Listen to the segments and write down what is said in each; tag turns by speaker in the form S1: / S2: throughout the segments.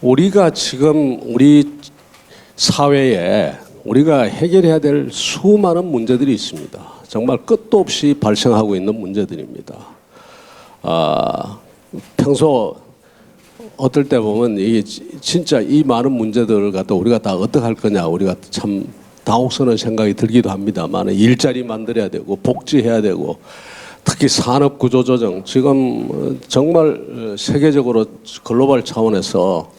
S1: 우리가 지금 우리 사회에 우리가 해결해야 될 수많은 문제들이 있습니다. 정말 끝도 없이 발생하고 있는 문제들입니다. 평소 어떨 때 보면 이게 진짜 이 많은 문제들을 갖다 우리가 다 어떻게 할 거냐 우리가 참 당혹스러운 생각이 들기도 합니다만 일자리 만들어야 되고 복지해야 되고 특히 산업구조조정 지금 정말 세계적으로 글로벌 차원에서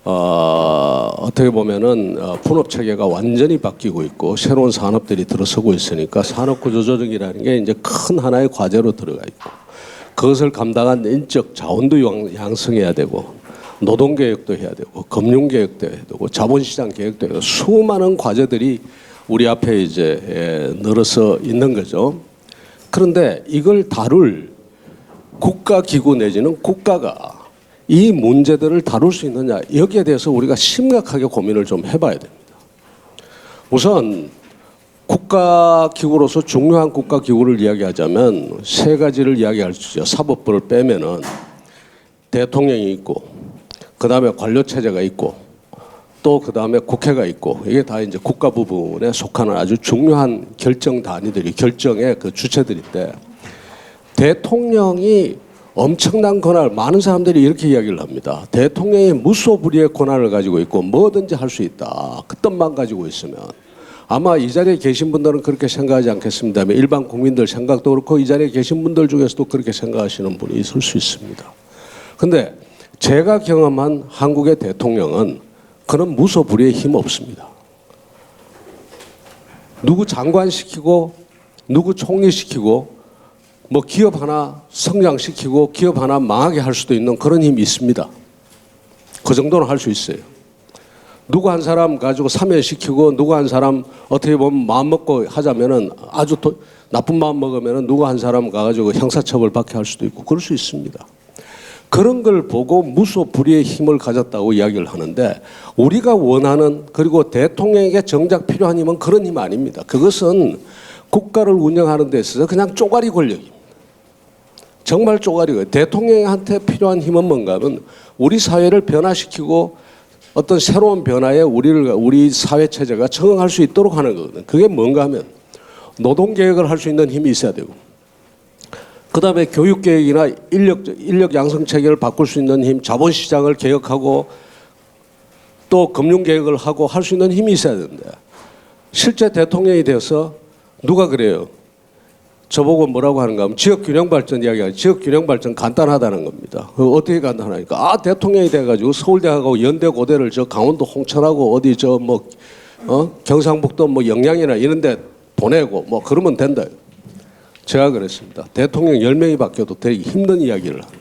S1: 어떻게 보면은 분업 체계가 완전히 바뀌고 있고 새로운 산업들이 들어서고 있으니까 산업구조조정이라는 게 이제 큰 하나의 과제로 들어가 있고 그것을 감당한 인적 자원도 양성해야 되고 노동개혁도 해야 되고 금융개혁도 해야 되고 자본시장 개혁도 해야 되고 수많은 과제들이 우리 앞에 이제 늘어서 있는 거죠. 그런데 이걸 다룰 국가기구 내지는 국가가 이 문제들을 다룰 수 있느냐 여기에 대해서 우리가 심각하게 고민을 좀 해봐야 됩니다. 우선 국가기구로서 중요한 국가기구를 이야기하자면 세 가지를 이야기할 수 있죠. 사법부를 빼면은 대통령이 있고 그 다음에 관료체제가 있고 또 그 다음에 국회가 있고 이게 다 이제 국가 부분에 속하는 아주 중요한 결정 단위들이 결정의 그 주체들인데 대통령이 엄청난 권한을 많은 사람들이 이렇게 이야기를 합니다. 대통령이 무소불위의 권한을 가지고 있고 뭐든지 할 수 있다. 그 뜻만 가지고 있으면 아마 이 자리에 계신 분들은 그렇게 생각하지 않겠습니다만 일반 국민들 생각도 그렇고 이 자리에 계신 분들 중에서도 그렇게 생각하시는 분이 있을 수 있습니다. 그런데 제가 경험한 한국의 대통령은 그런 무소불위의 힘 없습니다. 누구 장관시키고 누구 총리시키고 뭐 기업 하나 성장시키고 기업 하나 망하게 할 수도 있는 그런 힘이 있습니다. 그 정도는 할 수 있어요. 누구 한 사람 가지고 사면시키고 누구 한 사람 어떻게 보면 마음 먹고 하자면은 아주 나쁜 마음 먹으면은 누구 한 사람 가가지고 형사처벌 받게 할 수도 있고 그럴 수 있습니다. 그런 걸 보고 무소불위의 힘을 가졌다고 이야기를 하는데 우리가 원하는 그리고 대통령에게 정작 필요한 힘은 그런 힘 아닙니다. 그것은 국가를 운영하는 데 있어서 그냥 쪼가리 권력입니다. 정말 쪼가리가 대통령한테 필요한 힘은 뭔가 하면 우리 사회를 변화시키고 어떤 새로운 변화에 우리 사회 체제가 적응할 수 있도록 하는 거거든요. 그게 뭔가 하면 노동개혁을 할 수 있는 힘이 있어야 되고 그 다음에 교육개혁이나 인력 양성 체계를 바꿀 수 있는 힘, 자본시장을 개혁하고 또 금융개혁을 하고 할 수 있는 힘이 있어야 되는데 실제 대통령이 되어서 누가 그래요? 저보고 뭐라고 하는가 하면 지역균형발전 이야기하죠. 지역균형발전 간단하다는 겁니다. 어떻게 간단하니까 대통령이 돼가지고 서울대하고 연대고대를 저 강원도 홍천하고 어디 경상북도 뭐 영양이나 이런 데 보내고 뭐 그러면 된다. 제가 그랬습니다. 대통령 10명이 바뀌어도 되게 힘든 이야기를 합니다.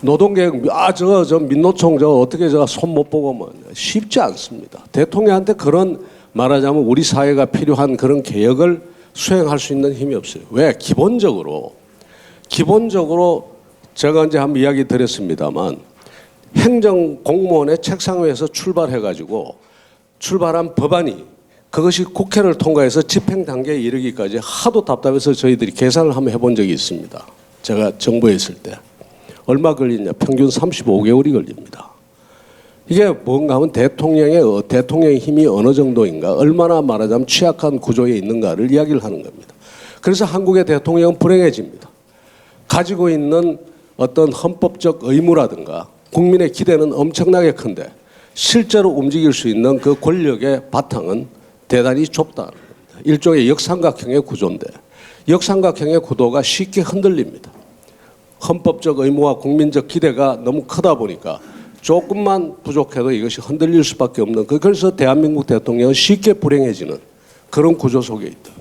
S1: 노동개혁, 저 민노총 어떻게 손 못 보고 뭐 쉽지 않습니다. 대통령한테 그런 말하자면 우리 사회가 필요한 그런 개혁을 수행할 수 있는 힘이 없어요. 왜? 기본적으로 제가 이제 한번 이야기 드렸습니다만 행정 공무원의 책상 위에서 출발해가지고 출발한 법안이 그것이 국회를 통과해서 집행 단계에 이르기까지 하도 답답해서 저희들이 계산을 한번 해본 적이 있습니다. 제가 정부에 있을 때. 얼마 걸리냐? 평균 35개월이 걸립니다. 이게 뭔가 하면 대통령의 힘이 어느 정도인가, 얼마나 말하자면 취약한 구조에 있는가를 이야기를 하는 겁니다. 그래서 한국의 대통령은 불행해집니다. 가지고 있는 어떤 헌법적 의무라든가 국민의 기대는 엄청나게 큰데 실제로 움직일 수 있는 그 권력의 바탕은 대단히 좁다는 겁니다. 일종의 역삼각형의 구조인데 역삼각형의 구도가 쉽게 흔들립니다. 헌법적 의무와 국민적 기대가 너무 크다 보니까 조금만 부족해도 이것이 흔들릴 수밖에 없는 그래서 대한민국 대통령은 쉽게 불행해지는 그런 구조 속에 있다.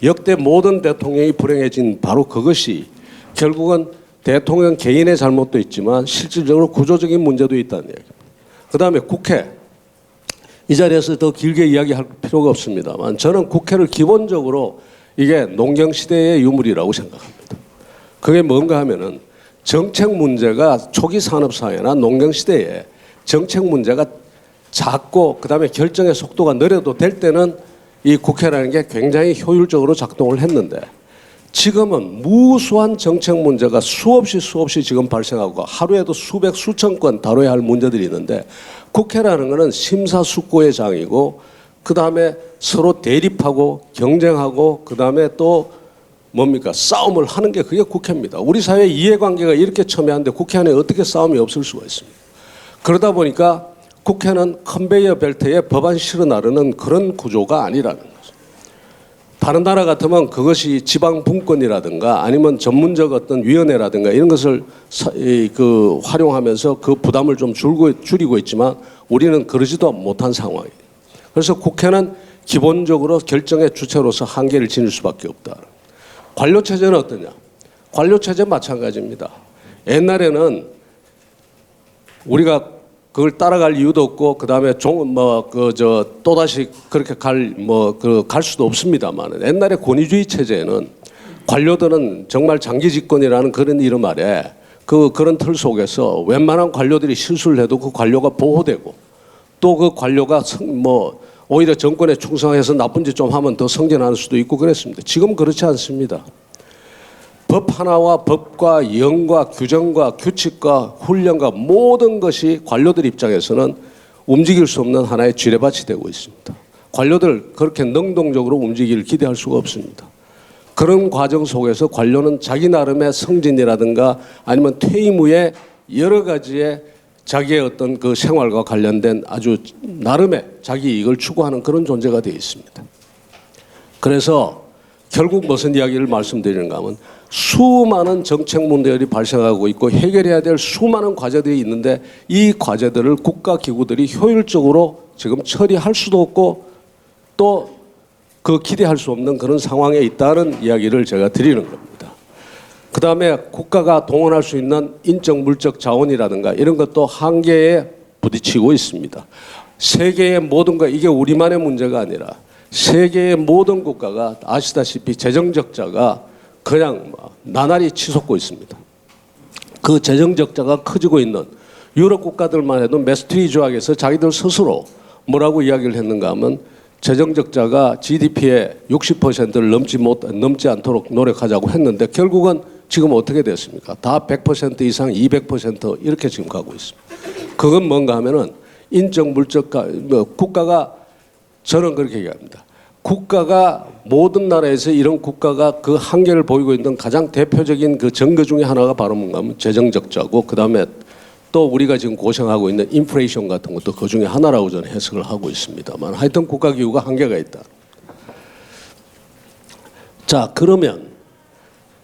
S1: 역대 모든 대통령이 불행해진 바로 그것이 결국은 대통령 개인의 잘못도 있지만 실질적으로 구조적인 문제도 있다는 얘기입니다. 그 다음에 국회. 이 자리에서 더 길게 이야기할 필요가 없습니다만 저는 국회를 기본적으로 이게 농경시대의 유물이라고 생각합니다. 그게 뭔가 하면은 정책 문제가 초기 산업사회나 농경시대에 정책 문제가 작고 그다음에 결정의 속도가 느려도 될 때는 이 국회라는 게 굉장히 효율적으로 작동을 했는데 지금은 무수한 정책 문제가 수없이 지금 발생하고 하루에도 수백 수천 건 다뤄야 할 문제들이 있는데 국회라는 것은 심사숙고의 장이고 그다음에 서로 대립하고 경쟁하고 그다음에 또 뭡니까 싸움을 하는 게 그게 국회입니다. 우리 사회 이해관계가 이렇게 첨예한데 국회 안에 어떻게 싸움이 없을 수가 있습니까? 그러다 보니까 국회는 컨베이어 벨트에 법안 실어 나르는 그런 구조가 아니라는 거죠. 다른 나라 같으면 그것이 지방 분권이라든가 아니면 전문적 어떤 위원회라든가 이런 것을 활용하면서 그 부담을 좀 줄이고 있지만 우리는 그러지도 못한 상황이에요. 그래서 국회는 기본적으로 결정의 주체로서 한계를 지닐 수밖에 없다. 관료체제는 어떠냐? 관료체제 마찬가지입니다. 옛날에는 우리가 그걸 따라갈 이유도 없고 그다음에 또다시 그렇게 갈 수도 없습니다만 옛날에 권위주의 체제에는 관료들은 정말 장기 집권이라는 그런 이름 아래 그런 틀 속에서 웬만한 관료들이 실수를 해도 그 관료가 보호되고 또 그 관료가 오히려 정권에 충성해서 나쁜 짓 좀 하면 더 성진할 수도 있고 그랬습니다. 지금 그렇지 않습니다. 법 하나와 법과 영과 규정과 규칙과 훈련과 모든 것이 관료들 입장에서는 움직일 수 없는 하나의 지뢰밭이 되고 있습니다. 관료들 그렇게 능동적으로 움직이기를 기대할 수가 없습니다. 그런 과정 속에서 관료는 자기 나름의 승진이라든가 아니면 퇴임 후에 여러 가지의 자기의 어떤 그 생활과 관련된 아주 나름의 자기 이익을 추구하는 그런 존재가 되어 있습니다. 그래서 결국 무슨 이야기를 말씀드리는가 하면 수많은 정책 문제들이 발생하고 있고 해결해야 될 수많은 과제들이 있는데 이 과제들을 국가기구들이 효율적으로 지금 처리할 수도 없고 또 그 기대할 수 없는 그런 상황에 있다는 이야기를 제가 드리는 겁니다. 그 다음에 국가가 동원할 수 있는 인적 물적 자원이라든가 이런 것도 한계에 부딪히고 있습니다. 세계의 모든 것, 이게 우리만의 문제가 아니라 세계의 모든 국가가 아시다시피 재정 적자가 그냥 나날이 치솟고 있습니다. 그 재정 적자가 커지고 있는 유럽 국가들만 해도 메스트리 조약에서 자기들 스스로 뭐라고 이야기를 했는가 하면 재정 적자가 GDP의 60%를 넘지 않도록 노력하자고 했는데 결국은 지금 어떻게 됐습니까? 다 100% 이상 200% 이렇게 지금 가고 있습니다. 그건 뭔가 하면은 인적 물적 국가가 저는 그렇게 얘기합니다. 국가가 모든 나라에서 이런 국가가 그 한계를 보이고 있는 가장 대표적인 그 증거 중에 하나가 바로 뭔가 하면 재정 적자고 그다음에 또 우리가 지금 고생하고 있는 인플레이션 같은 것도 그 중에 하나라고 저는 해석을 하고 있습니다만 하여튼 국가기구가 한계가 있다. 자, 그러면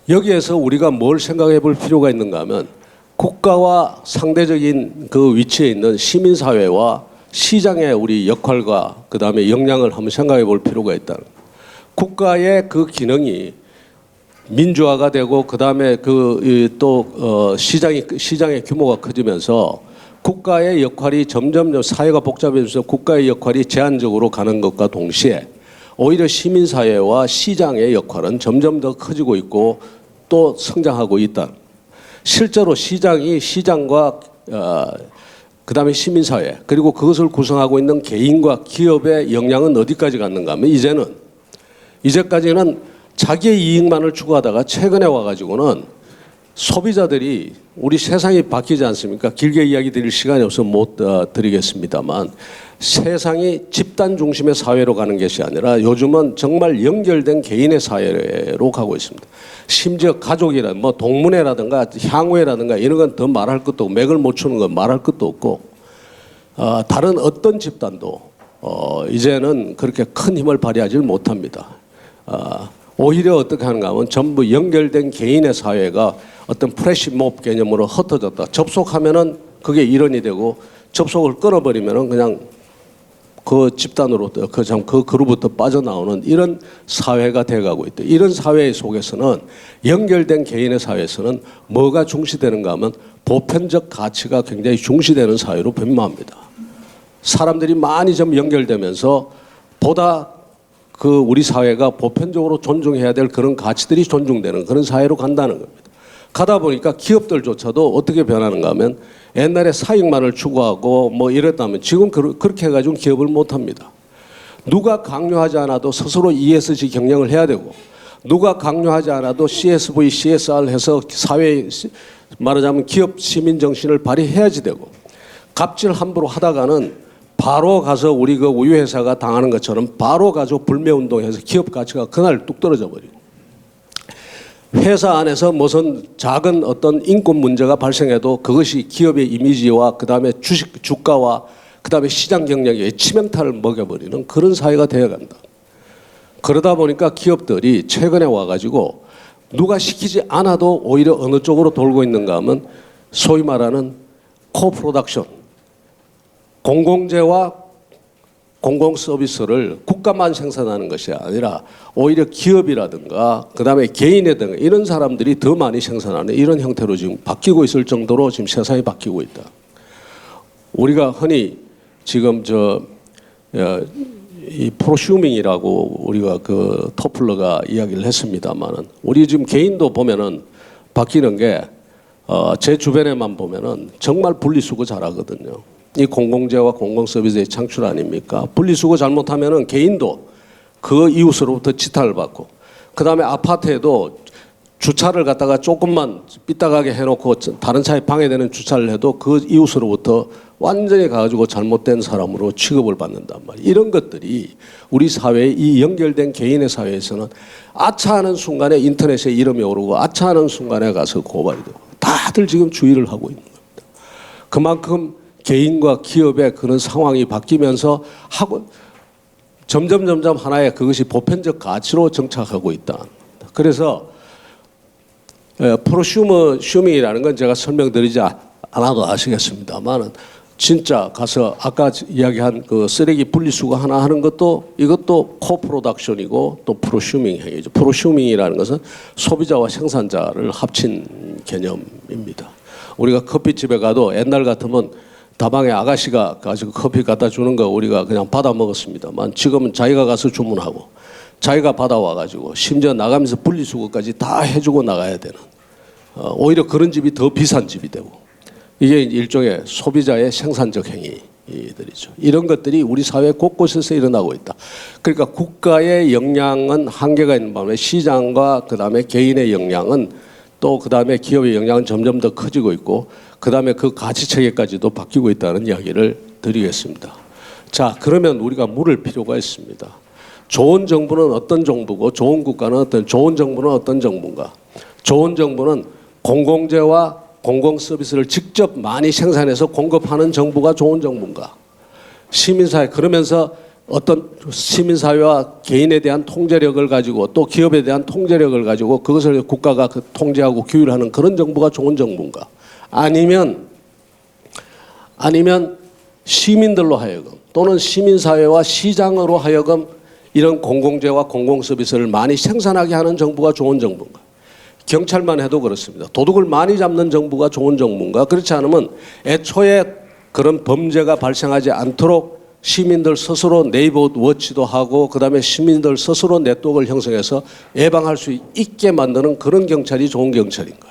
S1: 여기에서 우리가 뭘 생각해 볼 필요가 있는가 하면 국가와 상대적인 그 위치에 있는 시민사회와 시장의 우리 역할과 그다음에 역량을 한번 생각해 볼 필요가 있다. 국가의 그 기능이 민주화가 되고 그다음에 시장의 규모가 커지면서 국가의 역할이 점점 사회가 복잡해져서 국가의 역할이 제한적으로 가는 것과 동시에 오히려 시민사회와 시장의 역할은 점점 더 커지고 있고 또 성장하고 있다. 실제로 시장과 그다음에 시민사회 그리고 그것을 구성하고 있는 개인과 기업의 역량은 어디까지 갔는가 하면 이제까지는 자기의 이익만을 추구하다가 최근에 와가지고는 소비자들이 우리 세상이 바뀌지 않습니까? 길게 이야기 드릴 시간이 없어서 못 드리겠습니다만 세상이 집단 중심의 사회로 가는 것이 아니라 요즘은 정말 연결된 개인의 사회로 가고 있습니다. 심지어 가족이라 동문회라든가 향후회라든가 이런 건 더 말할 것도 없고 맥을 못 추는 건 말할 것도 없고 다른 어떤 집단도 이제는 그렇게 큰 힘을 발휘하지 못합니다. 오히려 어떻게 하는가 하면 전부 연결된 개인의 사회가 어떤 플래시몹 개념으로 흩어졌다. 접속하면은 그게 일원이 되고 접속을 끊어버리면은 그냥 그 집단으로 그 그로부터 빠져나오는 이런 사회가 돼가고 있다. 이런 사회 속에서는 연결된 개인의 사회에서는 뭐가 중시되는가 하면 보편적 가치가 굉장히 중시되는 사회로 변모합니다. 사람들이 많이 좀 연결되면서 보다 그 우리 사회가 보편적으로 존중해야 될 그런 가치들이 존중되는 그런 사회로 간다는 겁니다. 가다 보니까 기업들조차도 어떻게 변하는가 하면 옛날에 사익만을 추구하고 이랬다면 지금 그렇게 해가지고 기업을 못합니다. 누가 강요하지 않아도 스스로 ESG 경영을 해야 되고 누가 강요하지 않아도 CSV, CSR 해서 사회 말하자면 기업 시민 정신을 발휘해야지 되고 갑질 함부로 하다가는 바로 가서 우리 그 우유 회사가 당하는 것처럼 바로 가서 불매 운동해서 기업 가치가 그날 뚝 떨어져 버리고 회사 안에서 무슨 작은 어떤 인권 문제가 발생해도 그것이 기업의 이미지와 그다음에 주가와 그다음에 시장 경쟁에 치명타를 먹여버리는 그런 사회가 되어간다. 그러다 보니까 기업들이 최근에 와가지고 누가 시키지 않아도 오히려 어느 쪽으로 돌고 있는가 하면 소위 말하는 코프로덕션, 공공재와 공공서비스를 국가만 생산하는 것이 아니라 오히려 기업이라든가 그다음에 개인이라든가 이런 사람들이 더 많이 생산하는 이런 형태로 지금 바뀌고 있을 정도로 지금 세상이 바뀌고 있다. 우리가 흔히 지금 이 프로슈밍이라고 우리가 그 토플러가 이야기를 했습니다만은 우리 지금 개인도 보면은 바뀌는 게 제 주변에만 보면은 정말 분리수거 잘하거든요. 이 공공재와 공공서비스의 창출 아닙니까? 분리수거 잘못하면은 개인도 그 이웃으로부터 지탄을 받고 그다음에 아파트에도 주차를 갖다가 조금만 삐딱하게 해놓고 다른 차에 방해되는 주차를 해도 그 이웃으로부터 완전히 가가지고 잘못된 사람으로 취급을 받는단 말이에요. 이런 것들이 우리 사회의 이 연결된 개인의 사회에서는 아차하는 순간에 인터넷에 이름이 오르고 아차하는 순간에 가서 고발이 되고 다들 지금 주의를 하고 있는 겁니다. 그만큼 개인과 기업의 그런 상황이 바뀌면서 점점 하나의 그것이 보편적 가치로 정착하고 있다. 그래서 프로슈밍이라는 건 제가 설명드리지 않아도 아시겠습니다만은 진짜 가서 아까 이야기한 그 쓰레기 분리수거 하나 하는 것도 이것도 코프로덕션이고 또 프로슈밍 행위죠. 프로슈밍이라는 것은 소비자와 생산자를 합친 개념입니다. 우리가 커피집에 가도 옛날 같으면 다방에 아가씨가 가지고 커피 갖다 주는 거 우리가 그냥 받아 먹었습니다만 지금은 자기가 가서 주문하고 자기가 받아와 가지고 심지어 나가면서 분리수거까지 다 해주고 나가야 되는 오히려 그런 집이 더 비싼 집이 되고 이게 일종의 소비자의 생산적 행위들이죠. 이런 것들이 우리 사회 곳곳에서 일어나고 있다. 그러니까 국가의 역량은 한계가 있는 반면에 시장과 그다음에 개인의 역량은 또 그다음에 기업의 역량은 점점 더 커지고 있고 그다음에 그 가치 체계까지도 바뀌고 있다는 이야기를 드리겠습니다. 자, 그러면 우리가 물을 필요가 있습니다. 좋은 정부는 어떤 정부고 좋은 국가는 좋은 정부는 어떤 정부인가? 좋은 정부는 공공재와 공공서비스를 직접 많이 생산해서 공급하는 정부가 좋은 정부인가? 시민사회 그러면서 어떤 시민사회와 개인에 대한 통제력을 가지고 또 기업에 대한 통제력을 가지고 그것을 국가가 통제하고 규율하는 그런 정부가 좋은 정부인가? 아니면 시민들로 하여금 또는 시민사회와 시장으로 하여금 이런 공공재와 공공서비스를 많이 생산하게 하는 정부가 좋은 정부인가? 경찰만 해도 그렇습니다. 도둑을 많이 잡는 정부가 좋은 정부인가? 그렇지 않으면 애초에 그런 범죄가 발생하지 않도록 시민들 스스로 네이버 워치도 하고 그다음에 시민들 스스로 네트워크를 형성해서 예방할 수 있게 만드는 그런 경찰이 좋은 경찰인가?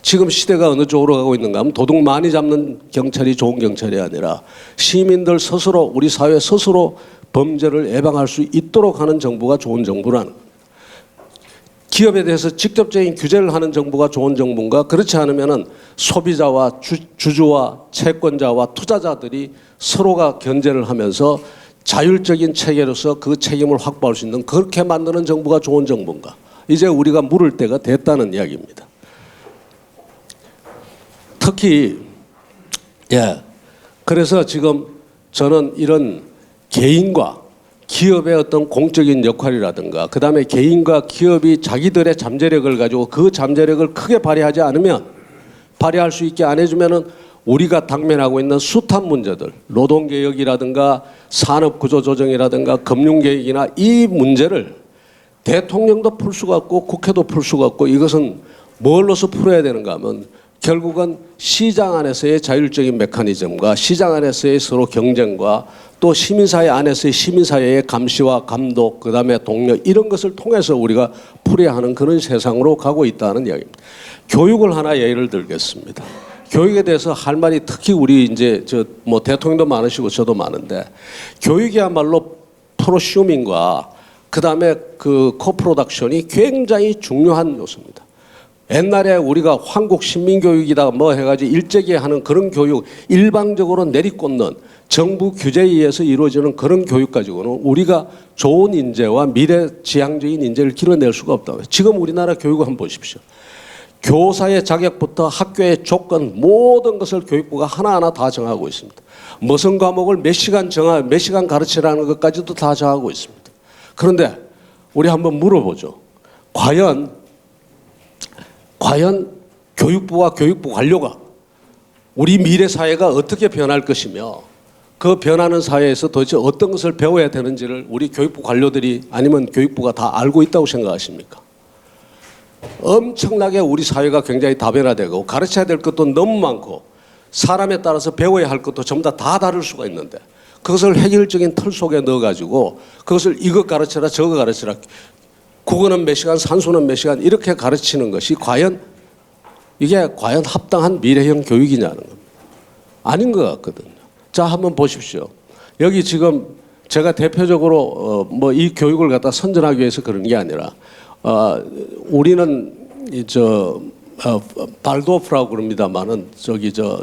S1: 지금 시대가 어느 쪽으로 가고 있는가 하면 도둑 많이 잡는 경찰이 좋은 경찰이 아니라 시민들 스스로 우리 사회 스스로 범죄를 예방할 수 있도록 하는 정부가 좋은 정부라는 겁니다. 기업에 대해서 직접적인 규제를 하는 정부가 좋은 정부인가? 그렇지 않으면은 소비자와 주주와 채권자와 투자자들이 서로가 견제를 하면서 자율적인 체계로서 그 책임을 확보할 수 있는 그렇게 만드는 정부가 좋은 정부인가? 이제 우리가 물을 때가 됐다는 이야기입니다. 특히 그래서 지금 저는 이런 개인과 기업의 어떤 공적인 역할이라든가 그다음에 개인과 기업이 자기들의 잠재력을 가지고 그 잠재력을 크게 발휘하지 않으면 발휘할 수 있게 안 해주면은 우리가 당면하고 있는 숱한 문제들 노동개혁이라든가 산업구조조정이라든가 금융개혁이나 이 문제를 대통령도 풀 수가 없고 국회도 풀 수가 없고 이것은 뭘로서 풀어야 되는가 하면 결국은 시장 안에서의 자율적인 메커니즘과 시장 안에서의 서로 경쟁과 또 시민사회 안에서의 시민사회의 감시와 감독 그다음에 동력 이런 것을 통해서 우리가 풀어야 하는 그런 세상으로 가고 있다는 이야기입니다. 교육을 하나 예를 들겠습니다. 교육에 대해서 할 말이 특히 우리 이제 대통령도 많으시고 저도 많은데 교육이야말로 프로슈밍과 그다음에 그 코프로덕션이 굉장히 중요한 요소입니다. 옛날에 우리가 한국 신민교육이다 뭐 해가지고 일제기에 하는 그런 교육, 일방적으로 내리꽂는 정부 규제에 의해서 이루어지는 그런 교육 가지고는 우리가 좋은 인재와 미래지향적인 인재를 길러낼 수가 없다고요. 지금 우리나라 교육을 한번 보십시오. 교사의 자격부터 학교의 조건 모든 것을 교육부가 하나하나 다 정하고 있습니다. 무슨 과목을 몇 시간 가르치라는 것까지도 다 정하고 있습니다. 그런데 우리 한번 물어보죠. 과연 교육부와 교육부 관료가 우리 미래 사회가 어떻게 변할 것이며 그 변하는 사회에서 도대체 어떤 것을 배워야 되는지를 우리 교육부 관료들이 아니면 교육부가 다 알고 있다고 생각하십니까? 엄청나게 우리 사회가 굉장히 다변화되고 가르쳐야 될 것도 너무 많고 사람에 따라서 배워야 할 것도 전부 다 다를 수가 있는데 그것을 획일적인 틀 속에 넣어가지고 그것을 이거 가르쳐라 저거 가르쳐라 국어는 몇 시간 산수는 몇 시간 이렇게 가르치는 것이 이게 과연 합당한 미래형 교육이냐는 겁니다. 아닌 것 같거든요. 자, 한번 보십시오. 여기 지금 제가 대표적으로 뭐 이 교육을 갖다 선전하기 위해서 그런 게 아니라 우리는 발도프라고 그럽니다만은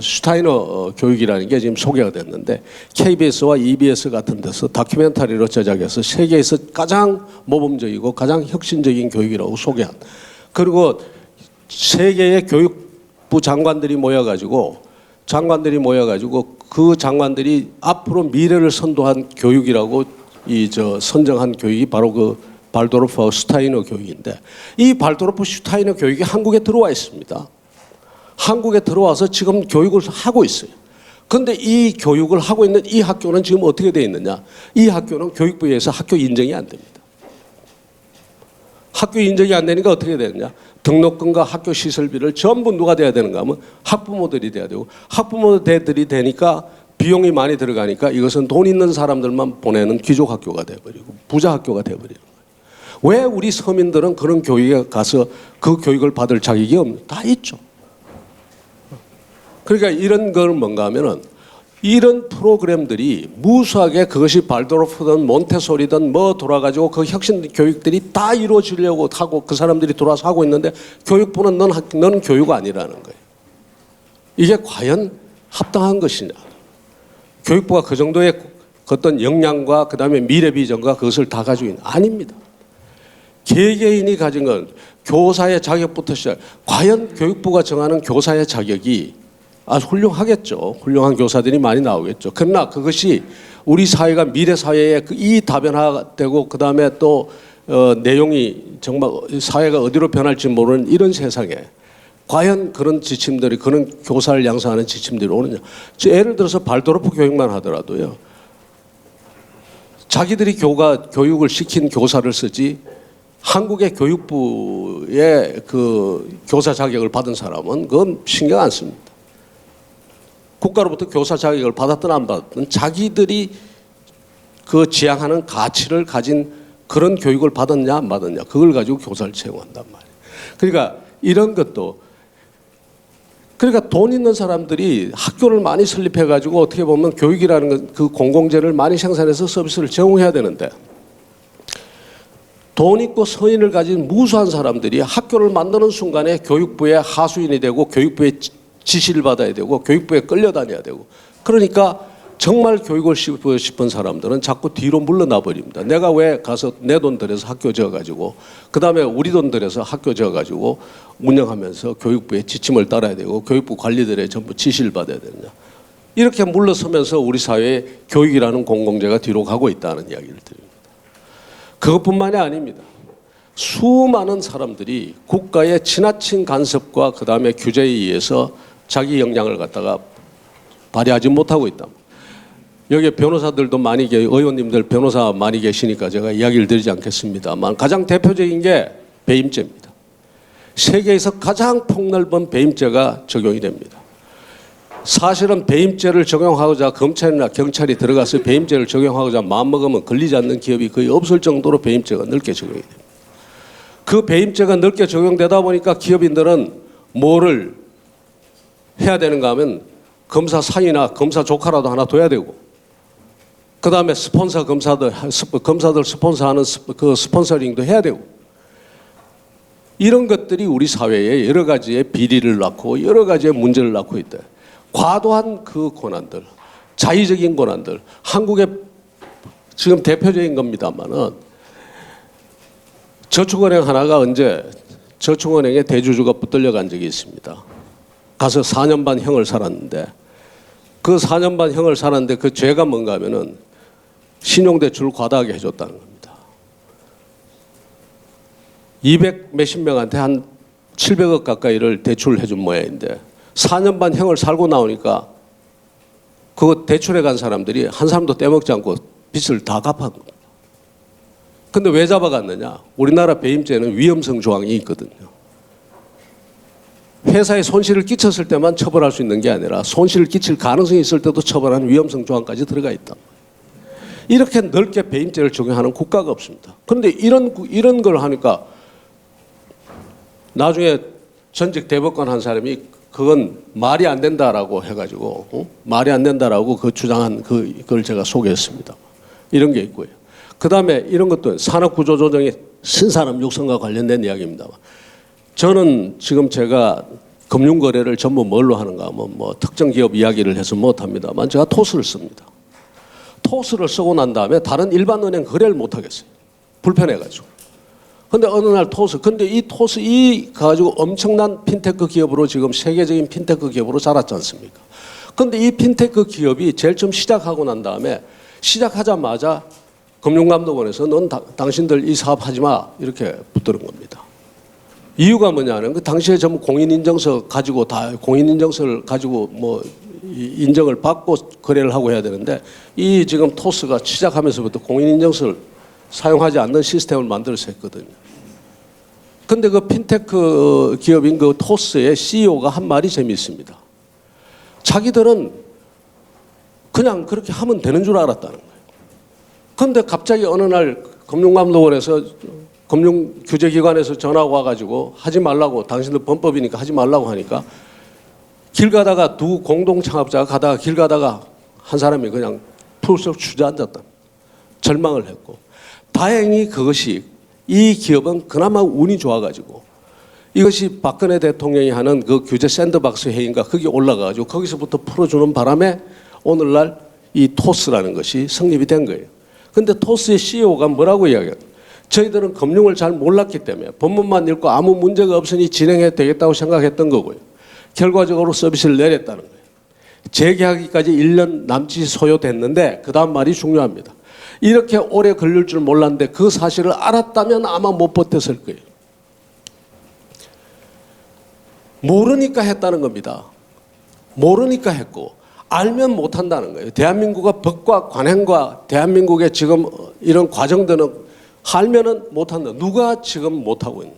S1: 슈타이너 교육이라는 게 지금 소개가 됐는데 KBS와 EBS 같은 데서 다큐멘터리로 제작해서 세계에서 가장 모범적이고 가장 혁신적인 교육이라고 소개한, 그리고 세계의 교육부 장관들이 모여가지고 그 장관들이 앞으로 미래를 선도한 교육이라고 선정한 교육이 바로 그 발도르프 슈타이너 교육인데, 이 발도르프 슈타이너 교육이 한국에 들어와 있습니다. 한국에 들어와서 지금 교육을 하고 있어요. 그런데 이 교육을 하고 있는 이 학교는 지금 어떻게 되어 있느냐? 이 학교는 교육부에 의해서 학교 인정이 안 됩니다. 학교 인정이 안 되니까 어떻게 되느냐? 등록금과 학교 시설비를 전부 누가 돼야 되는가 하면 학부모들이 돼야 되고, 학부모들이 되니까 비용이 많이 들어가니까 이것은 돈 있는 사람들만 보내는 귀족 학교가 돼버리고 부자 학교가 돼버리는 거예요. 왜 우리 서민들은 그런 교육에 가서 그 교육을 받을 자격이 없는? 다 있죠. 그러니까 이런 걸 뭔가 하면은 이런 프로그램들이 무수하게 그것이 발도르프든 몬테소리든 뭐 돌아가지고 그 혁신 교육들이 다 이루어지려고 하고 그 사람들이 돌아서 하고 있는데 교육부는 넌 교육 아니라는 거예요. 이게 과연 합당한 것이냐? 교육부가 그 정도의 어떤 역량과 그다음에 미래 비전과 그것을 다 가지고 있는? 아닙니다. 개개인이 가진 건 교사의 자격부터 시작. 과연 교육부가 정하는 교사의 자격이 훌륭하겠죠. 훌륭한 교사들이 많이 나오겠죠. 그러나 그것이 우리 사회가 미래 사회에 이 다변화되고 그다음에 또 내용이 정말 사회가 어디로 변할지 모르는 이런 세상에 과연 그런 지침들이, 그런 교사를 양성하는 지침들이 오느냐. 예를 들어서 발도르프 교육만 하더라도요, 자기들이 교육을 시킨 교사를 쓰지 한국의 교육부의 그 교사 자격을 받은 사람은 그건 신경 안 씁니다. 국가로부터 교사 자격을 받았든 안 받았든 자기들이 그 지향하는 가치를 가진 그런 교육을 받았냐 안 받았냐, 그걸 가지고 교사를 채용한단 말이에요. 그러니까 이런 것도, 그러니까 돈 있는 사람들이 학교를 많이 설립해가지고 어떻게 보면 교육이라는 그 공공재를 많이 생산해서 서비스를 제공해야 되는데, 돈 있고 서인을 가진 무수한 사람들이 학교를 만드는 순간에 교육부의 하수인이 되고 교육부의 지시를 받아야 되고 교육부에 끌려다녀야 되고, 그러니까 정말 교육을 시키고 싶은 사람들은 자꾸 뒤로 물러나 버립니다. 내가 왜 가서 내 돈 들여서 학교 지어가지고 그 다음에 우리 돈 들여서 학교 지어가지고 운영하면서 교육부의 지침을 따라야 되고 교육부 관리들의 전부 지시를 받아야 되느냐. 이렇게 물러서면서 우리 사회에 교육이라는 공공재가 뒤로 가고 있다는 이야기를 드립니다. 그것뿐만이 아닙니다. 수많은 사람들이 국가의 지나친 간섭과 그 다음에 규제에 의해서 자기 역량을 갖다가 발휘하지 못하고 있다. 여기 변호사들도 많이 의원님들 변호사 많이 계시니까 제가 이야기를 드리지 않겠습니다만, 가장 대표적인 게 배임죄입니다. 세계에서 가장 폭넓은 배임죄가 적용이 됩니다. 사실은 배임죄를 적용하고자 검찰이나 경찰이 들어가서 배임죄를 적용하고자 마음먹으면 걸리지 않는 기업이 거의 없을 정도로 배임죄가 넓게 적용이 됩니다. 그 배임죄가 넓게 적용되다 보니까 기업인들은 뭐를 해야 되는가 하면 검사 사위나 검사 조카라도 하나 둬야 되고, 그다음에 검사들 스폰서하는 그 스폰서링도 해야 되고, 이런 것들이 우리 사회에 여러 가지의 비리를 낳고 여러 가지의 문제를 낳고 있다. 과도한 그 고난들, 자의적인 고난들, 한국의 지금 대표적인 겁니다만은 저축은행 하나가 언제 저축은행의 대주주가 붙들려 간 적이 있습니다. 가서 4년 반 형을 살았는데, 그 4년 반 형을 살았는데 그 죄가 뭔가 하면은 신용대출 과다하게 해줬다는 겁니다. 200 몇십 명한테 한 700억 가까이를 대출을 해준 모양인데 4년 반 형을 살고 나오니까 그거 대출해 간 사람들이 한 사람도 떼먹지 않고 빚을 다 갚은 겁니다. 근데 왜 잡아갔느냐? 우리나라 배임죄는 위험성 조항이 있거든요. 회사에 손실을 끼쳤을 때만 처벌할 수 있는 게 아니라 손실을 끼칠 가능성이 있을 때도 처벌하는 위험성 조항까지 들어가 있다. 이렇게 넓게 배임죄를 적용하는 국가가 없습니다. 그런데 이런 걸 하니까 나중에 전직 대법관 한 사람이 그건 말이 안 된다라고 해가지고 말이 안 된다라고 그 주장한 그걸 제가 소개했습니다. 이런 게 있고요. 그 다음에 이런 것도 산업구조조정의 신산업 육성과 관련된 이야기입니다. 저는 지금 제가 금융거래를 전부 뭘로 하는가 하면 뭐 특정 기업 이야기를 해서 못합니다만 제가 토스를 씁니다. 토스를 쓰고 난 다음에 다른 일반 은행 거래를 못 하겠어요. 불편해가지고. 근데 어느 날 근데 이 토스 가지고 엄청난 핀테크 기업으로 지금 세계적인 핀테크 기업으로 자랐지 않습니까? 근데 이 핀테크 기업이 제일 처음 시작하고 난 다음에 시작하자마자 금융감독원에서 넌 당신들 이 사업 하지 마 이렇게 붙들은 겁니다. 이유가 뭐냐는 그 당시에 전부 공인인증서 가지고 공인인증서를 가지고 뭐 인정을 받고 거래를 하고 해야 되는데 이 지금 토스가 시작하면서부터 공인인증서를 사용하지 않는 시스템을 만들어서 했거든요. 근데 그 핀테크 기업인 그 토스의 CEO가 한 말이 재미있습니다. 자기들은 그냥 그렇게 하면 되는 줄 알았다는 거예요. 그런데 갑자기 어느 날 금융감독원에서 금융규제기관에서 전화가 와가지고 하지 말라고, 당신들 범법이니까 하지 말라고 하니까 길 가다가 두 공동 창업자가 가다가 길 가다가 한 사람이 그냥 풀썩 주저앉았다. 절망을 했고, 다행히 그것이 이 기업은 그나마 운이 좋아가지고 이것이 박근혜 대통령이 하는 그 규제 샌드박스 회의인가 거기 올라가가지고 거기서부터 풀어주는 바람에 오늘날 이 토스라는 것이 성립이 된 거예요. 근데 토스의 CEO가 뭐라고 이야기해요? 저희들은 금융을 잘 몰랐기 때문에 법문만 읽고 아무 문제가 없으니 진행해도 되겠다고 생각했던 거고요. 결과적으로 서비스를 내렸다는 거예요. 재계약기까지 1년 남짓 소요됐는데 그 다음 말이 중요합니다. 이렇게 오래 걸릴 줄 몰랐는데 그 사실을 알았다면 아마 못 버텼을 거예요. 모르니까 했다는 겁니다. 모르니까 했고 알면 못한다는 거예요. 대한민국의 법과 관행과 대한민국의 지금 이런 과정들은 알면은 못한다. 누가 지금 못하고 있는?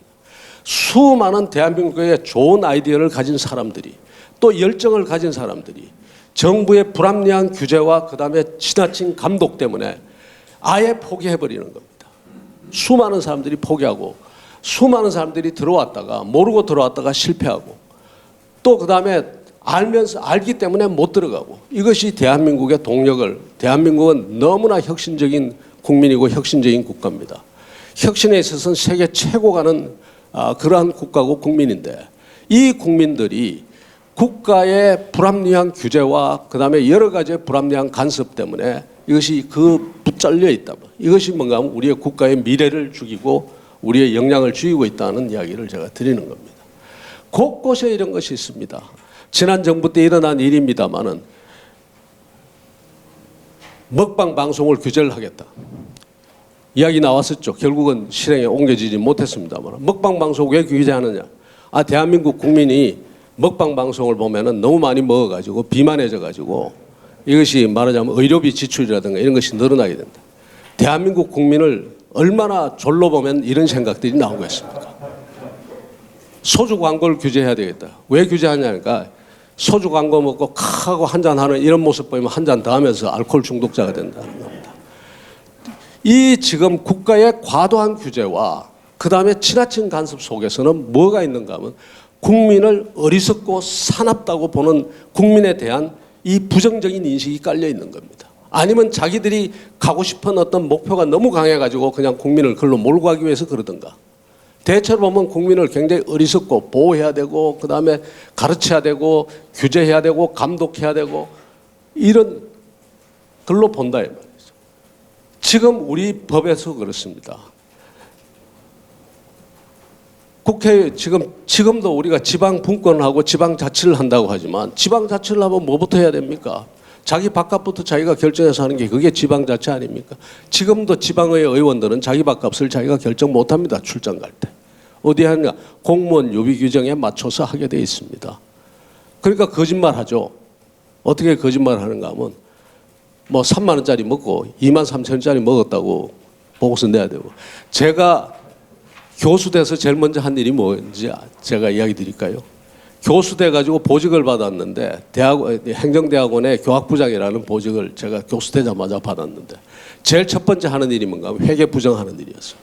S1: 수많은 대한민국의 좋은 아이디어를 가진 사람들이, 또 열정을 가진 사람들이 정부의 불합리한 규제와 그 다음에 지나친 감독 때문에 아예 포기해버리는 겁니다. 수많은 사람들이 포기하고 수많은 사람들이 들어왔다가 모르고 들어왔다가 실패하고 또 그 다음에 알기 때문에 못 들어가고, 이것이 대한민국의 동력을, 대한민국은 너무나 혁신적인 국민이고 혁신적인 국가입니다. 혁신에 있어서는 세계 최고 가는 그러한 국가고 국민인데 이 국민들이 국가의 불합리한 규제와 그 다음에 여러 가지의 불합리한 간섭 때문에 이것이 붙잘려 있다. 이것이 뭔가 하면 우리의 국가의 미래를 죽이고 우리의 역량을 죽이고 있다는 이야기를 제가 드리는 겁니다. 곳곳에 이런 것이 있습니다. 지난 정부 때 일어난 일입니다마는 먹방 방송을 규제를 하겠다. 이야기 나왔었죠. 결국은 실행에 옮겨지지 못했습니다만 먹방 방송 왜 규제하느냐? 대한민국 국민이 먹방 방송을 보면은 너무 많이 먹어가지고 비만해져가지고 이것이 말하자면 의료비 지출이라든가 이런 것이 늘어나게 된다. 대한민국 국민을 얼마나 졸로 보면 이런 생각들이 나오겠습니까? 소주 광고를 규제해야 되겠다. 왜 규제하냐니까 소주 광고 먹고 칵 하고 한잔하는 이런 모습 보이면 한 잔 더 하면서 알코올 중독자가 된다는 겁니다. 이 지금 국가의 과도한 규제와 그 다음에 지나친 간섭 속에서는 뭐가 있는가 하면 국민을 어리석고 사납다고 보는 국민에 대한 이 부정적인 인식이 깔려 있는 겁니다. 아니면 자기들이 가고 싶은 어떤 목표가 너무 강해가지고 그냥 국민을 글로 몰고 가기 위해서 그러든가. 대체로 보면 국민을 굉장히 어리석고 보호해야 되고 그다음에 가르쳐야 되고 규제해야 되고 감독해야 되고 이런 글로 본다 이 말이죠. 지금 우리 법에서 그렇습니다. 국회 지금도 우리가 지방 분권하고 지방 자치를 한다고 하지만 지방 자치를 하면 뭐부터 해야 됩니까? 자기 밥값부터 자기가 결정해서 하는 게 그게 지방 자치 아닙니까? 지금도 지방의 의원들은 자기 밥값을 자기가 결정 못합니다. 출장 갈 때. 어디 하느냐? 공무원 유비 규정에 맞춰서 하게 돼 있습니다. 그러니까 거짓말하죠. 어떻게 거짓말을 하는가 하면 뭐 3만 원짜리 먹고 2만 3천 원짜리 먹었다고 보고서 내야 되고. 제가 교수 돼서 제일 먼저 한 일이 뭔지 제가 이야기 드릴까요? 교수 돼가지고 보직을 받았는데 행정대학원의 교학부장이라는 보직을 제가 교수 되자마자 받았는데 제일 첫 번째 하는 일이 뭔가 하면 회계부정하는 일이었어요.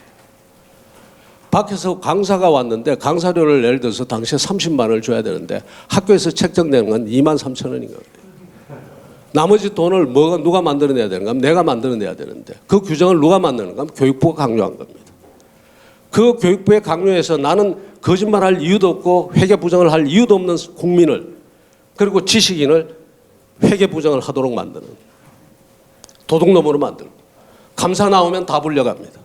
S1: 밖에서 강사가 왔는데 강사료를 예를 들어서 당시에 30만 원을 줘야 되는데 학교에서 책정되는 건 2만 3천 원인 거예요. 나머지 돈을 누가 만들어내야 되는가 하면 내가 만들어내야 되는데 그 규정을 누가 만드는가 하면 교육부가 강요한 겁니다. 그 교육부의 강요에서 나는 거짓말할 이유도 없고 회계부정을 할 이유도 없는 국민을 그리고 지식인을 회계부정을 하도록 만드는 도둑놈으로 만들고 감사 나오면 다 불려갑니다.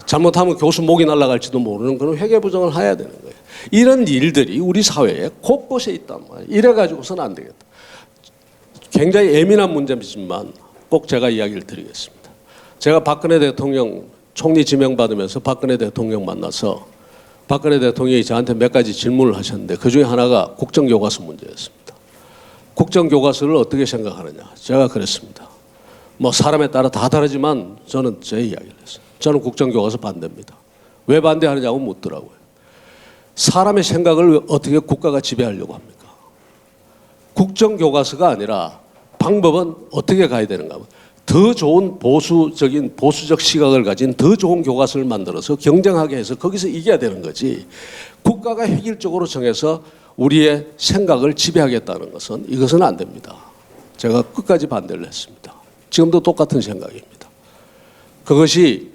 S1: 잘못하면 교수 목이 날아갈지도 모르는 그런 회계부정을 해야 되는 거예요. 이런 일들이 우리 사회에 곳곳에 있단 말이에요. 이래가지고서는 안 되겠다. 굉장히 예민한 문제지만 꼭 제가 이야기를 드리겠습니다. 제가 박근혜 대통령 총리 지명받으면서 박근혜 대통령 만나서 박근혜 대통령이 저한테 몇 가지 질문을 하셨는데 그중에 하나가 국정교과서 문제였습니다. 국정교과서를 어떻게 생각하느냐. 제가 그랬습니다. 뭐 사람에 따라 다 다르지만 저는 제 이야기를 했어요. 저는 국정교과서 반대입니다. 왜 반대하느냐고 묻더라고요. 사람의 생각을 어떻게 국가가 지배하려고 합니까? 국정교과서가 아니라 방법은 어떻게 가야 되는가 하면 더 좋은 보수적 시각을 가진 더 좋은 교과서를 만들어서 경쟁하게 해서 거기서 이겨야 되는 거지. 국가가 획일적으로 정해서 우리의 생각을 지배하겠다는 것은 이것은 안 됩니다. 제가 끝까지 반대를 했습니다. 지금도 똑같은 생각입니다. 그것이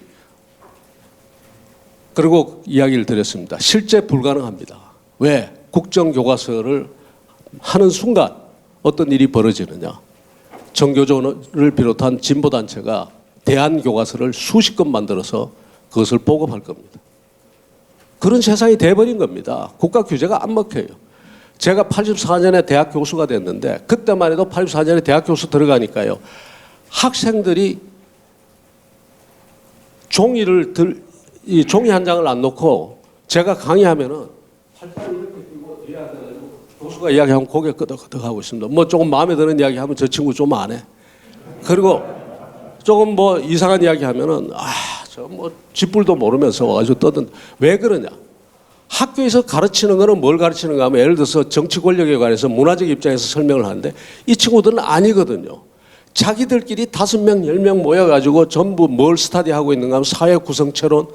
S1: 그리고 이야기를 드렸습니다. 실제 불가능합니다. 왜? 국정교과서를 하는 순간 어떤 일이 벌어지느냐. 정교조를 비롯한 진보단체가 대한교과서를 수십 건 만들어서 그것을 보급할 겁니다. 그런 세상이 돼버린 겁니다. 국가 규제가 안 먹혀요. 제가 84년에 대학 교수가 됐는데 그때만 해도 84년에 대학 교수 들어가니까요. 학생들이 종이 한 장을 안 놓고 제가 강의하면은 팔짱을 이렇게 들고 뒤에 앉아가지고 교수가 이야기하면 고개 끄덕끄덕 하고 있습니다. 뭐 조금 마음에 드는 이야기 하면 저 친구 좀 안 해. 그리고 조금 뭐 이상한 이야기 하면은 저 뭐 쥐뿔도 모르면서 와가지고 떠든. 왜 그러냐? 학교에서 가르치는 거는 뭘 가르치는가 하면 예를 들어서 정치 권력에 관해서 문화적 입장에서 설명을 하는데 이 친구들은 아니거든요. 자기들끼리 5명, 10명 모여가지고 전부 뭘 스터디하고 있는가 하면 사회 구성체론,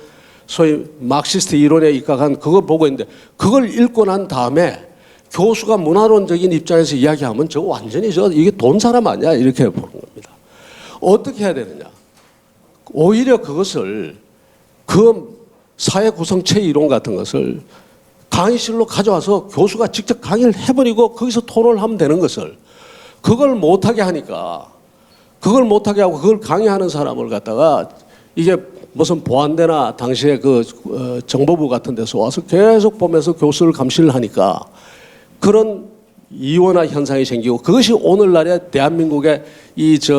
S1: 소위 막시스트 이론에 입각한 그걸 보고 있는데 그걸 읽고 난 다음에 교수가 문화론적인 입장에서 이야기하면 저 완전히 이게 돈 사람 아니야 이렇게 보는 겁니다. 어떻게 해야 되느냐? 오히려 그것을 그 사회 구성체 이론 같은 것을 강의실로 가져와서 교수가 직접 강의를 해버리고 거기서 토론을 하면 되는 것을 그걸 못하게 하니까 그걸 못하게 하고 그걸 강의하는 사람을 갖다가 이게 무슨 보안대나 당시에 정보부 같은 데서 와서 계속 보면서 교수를 감시를 하니까 그런 이원화 현상이 생기고 그것이 오늘날의 대한민국의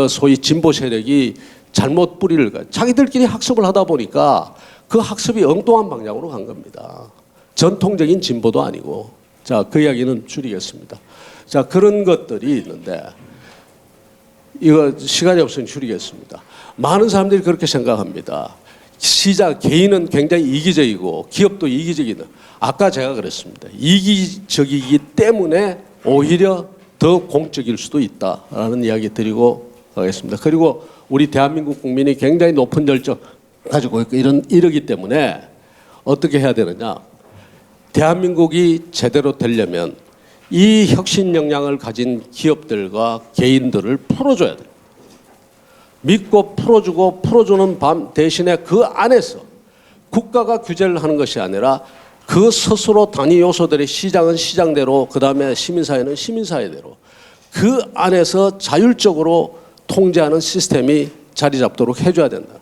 S1: 소위 진보 세력이 잘못 뿌리를 자기들끼리 학습을 하다 보니까 그 학습이 엉뚱한 방향으로 간 겁니다. 전통적인 진보도 아니고. 자, 그 이야기는 줄이겠습니다. 자, 그런 것들이 있는데 이거 시간이 없으니 줄이겠습니다. 많은 사람들이 그렇게 생각합니다. 개인은 굉장히 이기적이고 기업도 이기적이다. 아까 제가 그랬습니다. 이기적이기 때문에 오히려 더 공적일 수도 있다라는 이야기 드리고 가겠습니다. 그리고 우리 대한민국 국민이 굉장히 높은 열정 가지고 있고 이러기 때문에 어떻게 해야 되느냐. 대한민국이 제대로 되려면 이 혁신 역량을 가진 기업들과 개인들을 풀어줘야 돼요. 믿고 풀어주는 대신에 그 안에서 국가가 규제를 하는 것이 아니라 그 스스로 단위 요소들의 시장은 시장대로, 그 다음에 시민사회는 시민사회대로 그 안에서 자율적으로 통제하는 시스템이 자리 잡도록 해줘야 된다.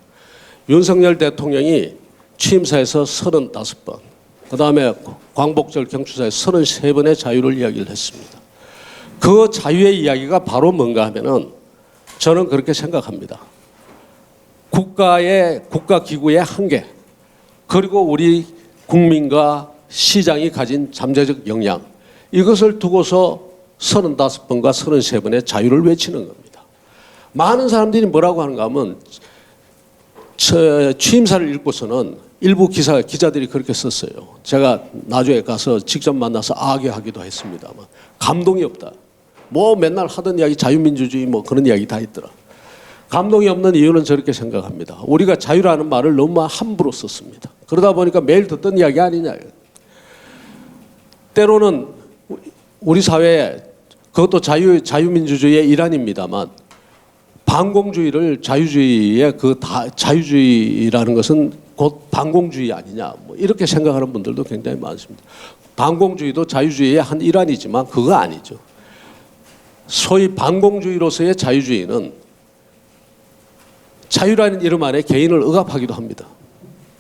S1: 윤석열 대통령이 취임사에서 35번, 그 다음에 광복절 경축사에서 33번의 자유를 이야기를 했습니다. 그 자유의 이야기가 바로 뭔가 하면은 저는 그렇게 생각합니다. 국가기구의 한계, 그리고 우리 국민과 시장이 가진 잠재적 역량, 이것을 두고서 35번과 33번의 자유를 외치는 겁니다. 많은 사람들이 뭐라고 하는가 하면 취임사를 읽고서는 일부 기자들이 그렇게 썼어요. 제가 나중에 가서 직접 만나서 악의하기도 했습니다만 감동이 없다. 뭐 맨날 하던 이야기 자유민주주의 뭐 그런 이야기 다 있더라. 감동이 없는 이유는 저렇게 생각합니다. 우리가 자유라는 말을 너무 함부로 썼습니다. 그러다 보니까 매일 듣던 이야기 아니냐. 때로는 우리 사회에 그것도 자유민주주의의 일환입니다만 반공주의를 자유주의의 자유주의라는 것은 곧 반공주의 아니냐, 뭐 이렇게 생각하는 분들도 굉장히 많습니다. 반공주의도 자유주의의 한 일환이지만 그거 아니죠. 소위 반공주의로서의 자유주의는 자유라는 이름 안에 개인을 억압하기도 합니다.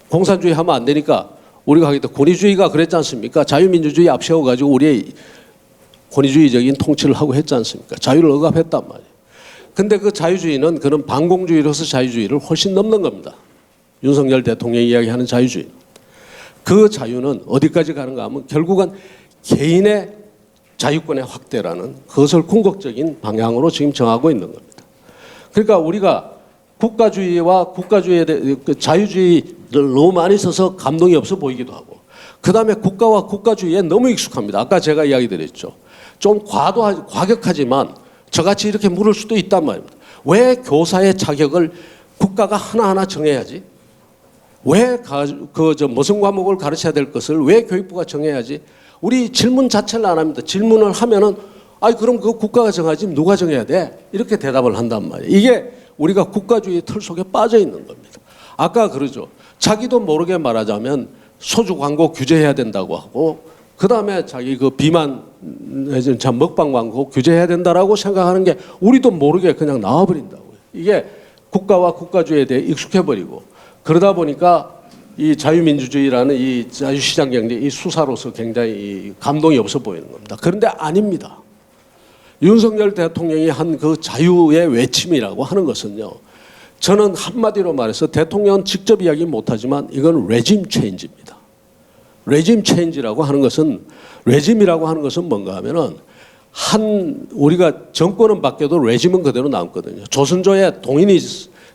S1: 공산주의 하면 안 되니까 우리가 하기도 권위주의가 그랬지 않습니까? 자유민주주의 앞세워가지고 우리의 권위주의적인 통치를 하고 했지 않습니까? 자유를 억압했단 말이에요. 근데 그 자유주의는 그런 반공주의로서 자유주의를 훨씬 넘는 겁니다. 윤석열 대통령이 이야기하는 자유주의. 그 자유는 어디까지 가는가 하면 결국은 개인의 자유권의 확대라는 그것을 궁극적인 방향으로 지금 정하고 있는 겁니다. 그러니까 우리가 국가주의와 자유주의를 너무 많이 써서 감동이 없어 보이기도 하고, 그 다음에 국가와 국가주의에 너무 익숙합니다. 아까 제가 이야기 드렸죠. 좀 과격하지만 저같이 이렇게 물을 수도 있단 말입니다. 왜 교사의 자격을 국가가 하나하나 정해야지? 왜 무슨 과목을 가르쳐야 될 것을 왜 교육부가 정해야지? 우리 질문 자체를 안 합니다. 질문을 하면은 그럼 그 국가가 정하지 누가 정해야 돼? 이렇게 대답을 한단 말이에요. 이게 우리가 국가주의 틀 속에 빠져 있는 겁니다. 아까 그러죠. 자기도 모르게 말하자면 소주 광고 규제해야 된다고 하고, 그 다음에 자기 그 비만 먹방 광고 규제해야 된다라고 생각하는 게 우리도 모르게 그냥 나와버린다고요. 이게 국가와 국가주의에 대해 익숙해버리고, 그러다 보니까 이 자유민주주의라는 이 자유시장 경제 이 수사로서 굉장히 감동이 없어 보이는 겁니다. 그런데 아닙니다. 윤석열 대통령이 한 그 자유의 외침이라고 하는 것은요, 저는 한마디로 말해서 대통령은 직접 이야기 못하지만 이건 레짐 체인지입니다. 레짐 체인지라고 하는 것은, 레짐이라고 하는 것은 뭔가 하면은 우리가 정권은 바뀌어도 레짐은 그대로 남거든요. 조선조에 동인이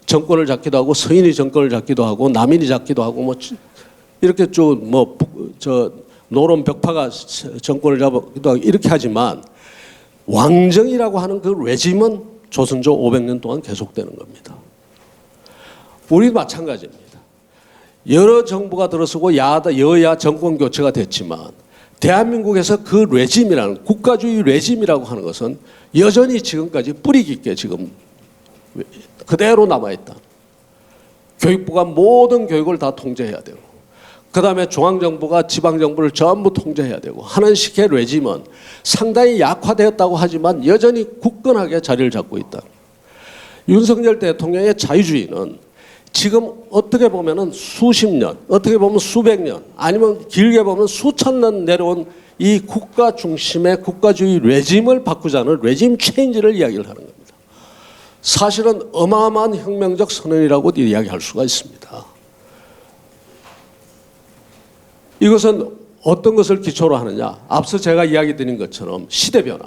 S1: 정권을 잡기도 하고 서인이 정권을 잡기도 하고 남인이 잡기도 하고 뭐 이렇게 노론 벽파가 정권을 잡기도 하고 이렇게 하지만 왕정이라고 하는 그 레짐은 조선조 500년 동안 계속되는 겁니다. 우리도 마찬가지입니다. 여러 정부가 들어서고 여야 정권 교체가 됐지만 대한민국에서 그 레짐이라는 국가주의 레짐이라고 하는 것은 여전히 지금까지 뿌리 깊게 지금 그대로 남아있다. 교육부가 모든 교육을 다 통제해야 되고, 그 다음에 중앙정부가 지방정부를 전부 통제해야 되고 하는 식의 레짐은 상당히 약화되었다고 하지만 여전히 굳건하게 자리를 잡고 있다. 윤석열 대통령의 자유주의는 지금 어떻게 보면은 수십 년, 어떻게 보면 수백 년, 아니면 길게 보면 수천 년 내려온 이 국가 중심의 국가주의 레짐을 바꾸자는 레짐 체인지를 이야기를 하는 겁니다. 사실은 어마어마한 혁명적 선언이라고 이야기할 수가 있습니다. 이것은 어떤 것을 기초로 하느냐? 앞서 제가 이야기 드린 것처럼 시대 변화,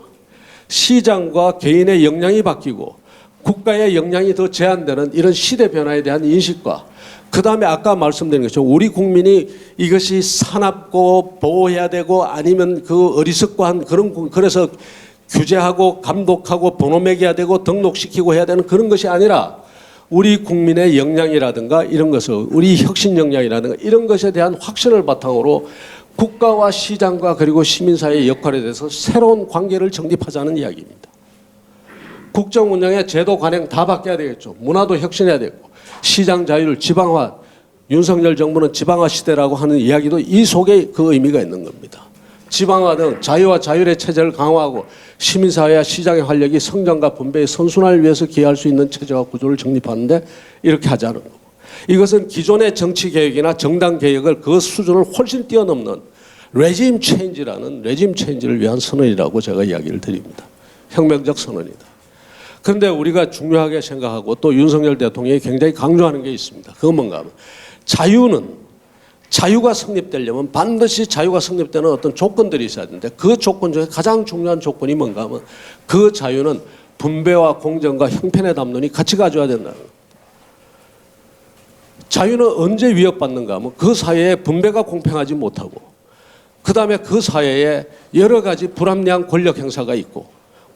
S1: 시장과 개인의 역량이 바뀌고 국가의 역량이 더 제한되는 이런 시대 변화에 대한 인식과, 그 다음에 아까 말씀드린 것처럼 우리 국민이 이것이 사납고 보호해야 되고 아니면 그 어리석고한 그래서 규제하고 감독하고 번호 매겨야 되고 등록시키고 해야 되는 그런 것이 아니라 우리 국민의 역량이라든가 이런 것을, 우리 혁신 역량이라든가 이런 것에 대한 확신을 바탕으로 국가와 시장과 그리고 시민사회의 역할에 대해서 새로운 관계를 정립하자는 이야기입니다. 국정 운영의 제도 관행 다 바뀌어야 되겠죠. 문화도 혁신해야 되고 시장 자유를 지방화, 윤석열 정부는 지방화 시대라고 하는 이야기도 이 속에 그 의미가 있는 겁니다. 지방화 등 자유와 자율의 체제를 강화하고 시민사회와 시장의 활력이 성장과 분배의 선순환을 위해서 기여할 수 있는 체제와 구조를 정립하는데 이렇게 하자는 거고, 이것은 기존의 정치개혁이나 정당개혁을 그 수준을 훨씬 뛰어넘는 레짐 체인지를 위한 선언이라고 제가 이야기를 드립니다. 혁명적 선언이다. 그런데 우리가 중요하게 생각하고 또 윤석열 대통령이 굉장히 강조하는 게 있습니다. 그건 뭔가 하면 자유가 성립되려면 반드시 자유가 성립되는 어떤 조건들이 있어야 되는데 그 조건 중에 가장 중요한 조건이 뭔가 하면 그 자유는 분배와 공정과 형편의 담론이 같이 가져야 된다는 거예요. 자유는 언제 위협받는가 하면 그 사회에 분배가 공평하지 못하고 그다음에 그 사회에 여러 가지 불합리한 권력 행사가 있고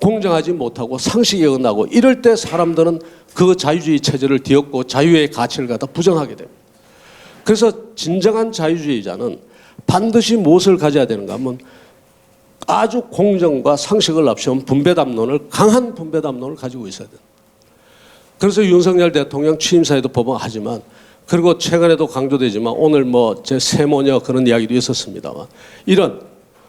S1: 공정하지 못하고 상식이 어긋나고 이럴 때 사람들은 그 자유주의 체제를 뒤엎고 자유의 가치를 갖다 부정하게 됩니다. 그래서 진정한 자유주의자는 반드시 무엇을 가져야 되는가 하면 아주 공정과 상식을 앞세운 강한 분배 담론을 가지고 있어야 됩니다. 그래서 윤석열 대통령 취임사에도 법언하지만 그리고 최근에도 강조되지만 오늘 제 세모녀 그런 이야기도 있었습니다만 이런